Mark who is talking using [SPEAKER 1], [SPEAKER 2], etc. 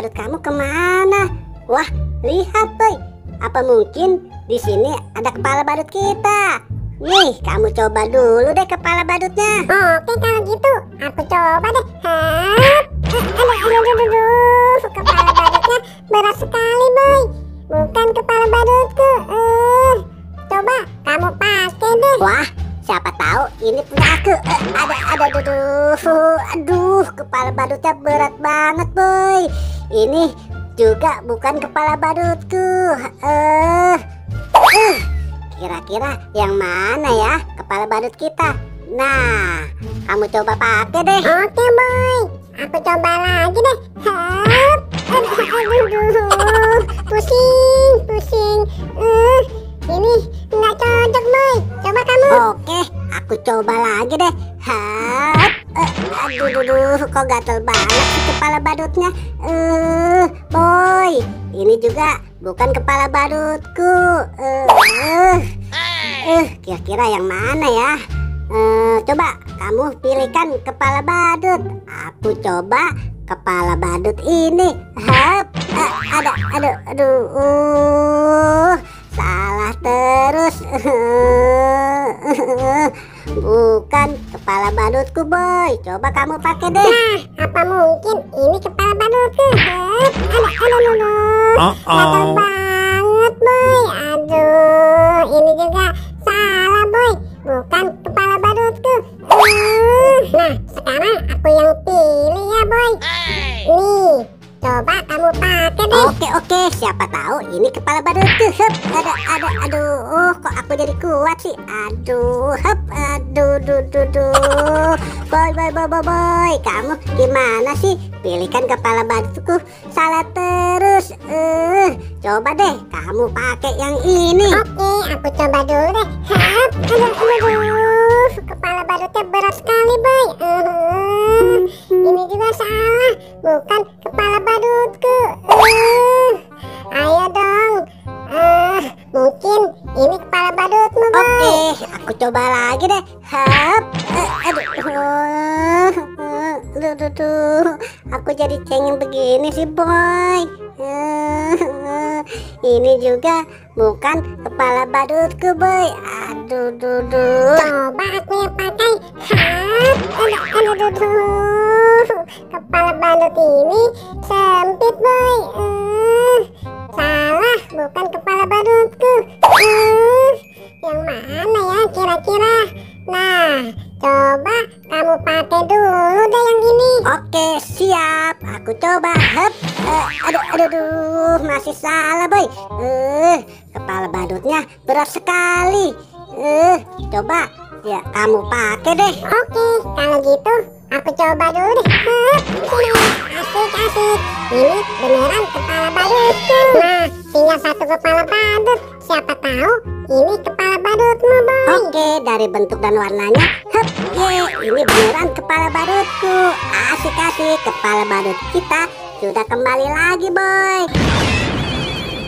[SPEAKER 1] badut kamu kemana? Wah, lihat boy, apa mungkin di sini ada kepala badut kita? Nih, kamu coba dulu deh kepala badutnya.
[SPEAKER 2] Oke, kalau gitu aku coba deh. Hap. Aduh, kepala badutnya berat sekali boy. Bukan kepala badutku. Coba kamu pakai deh.
[SPEAKER 1] Wah, siapa tahu ini punya aku. Aduh, kepala badutnya berat banget boy. Ini juga bukan kepala badutku. Kira-kira yang mana ya kepala badut kita? Nah, kamu coba pakai deh.
[SPEAKER 2] Oke boy, aku coba lagi deh. Hap. Aduh, pusing. Ini nggak cocok boy. Coba kamu.
[SPEAKER 1] Oke, aku coba lagi deh. Hap. Aduh, kok gatel banget sih kepala badutnya. Boy, ini juga bukan kepala badutku. Kira-kira yang mana ya? Coba kamu pilihkan kepala badut. Aku coba kepala badut ini. Hap. Aduh. Salah terus. Bukan kepala badutku boy. Coba kamu pakai deh.
[SPEAKER 2] Nah, apa mungkin ini kepala badutku? Aduh. Gatel banget boy. Aduh, ini juga salah boy. Bukan kepala badutku. Nah, sekarang aku yang pilih ya boy. Nih, coba kamu pakai deh.
[SPEAKER 1] Oke, siapa tahu ini kepala badutku. Hup, aduh, kok aku jadi kuat sih? Aduh, hup, aduh. Boy, kamu gimana sih? Pilihkan kepala badutku, salah terus. Coba deh, kamu pakai yang ini.
[SPEAKER 2] Oke, aku coba dulu deh. Hap, aduh, kepala badutnya berat sekali boy. Ini juga salah, bukan kepala badutku. Ayo dong. Mungkin ini kepala badutmu boy.
[SPEAKER 1] Oke, aku coba lagi deh. Hap, aduh, aku jadi cengeng begini sih boy. Ini juga bukan kepala badutku boy. Aduh.
[SPEAKER 2] Coba aku yang pakai. Hap, aduh. Kepala badut ini sempit boy. Salah, bukan kepala badutku. Yang mana ya kira-kira? Nah, coba kamu pakai dulu deh yang ini.
[SPEAKER 1] Oke, siap. Aku coba. Hup. Aduh, masih salah boy. Kepala badutnya berat sekali. Coba ya kamu pakai deh.
[SPEAKER 2] Oke, kalau gitu aku coba dulu deh. Asik. Ini beneran kepala badutku. Nah, tinggal satu kepala badut. Siapa tahu ini kepala badutmu boy.
[SPEAKER 1] Oke, dari bentuk dan warnanya, hup, ini beneran kepala badutku. Asik, kepala badut kita sudah kembali lagi boy.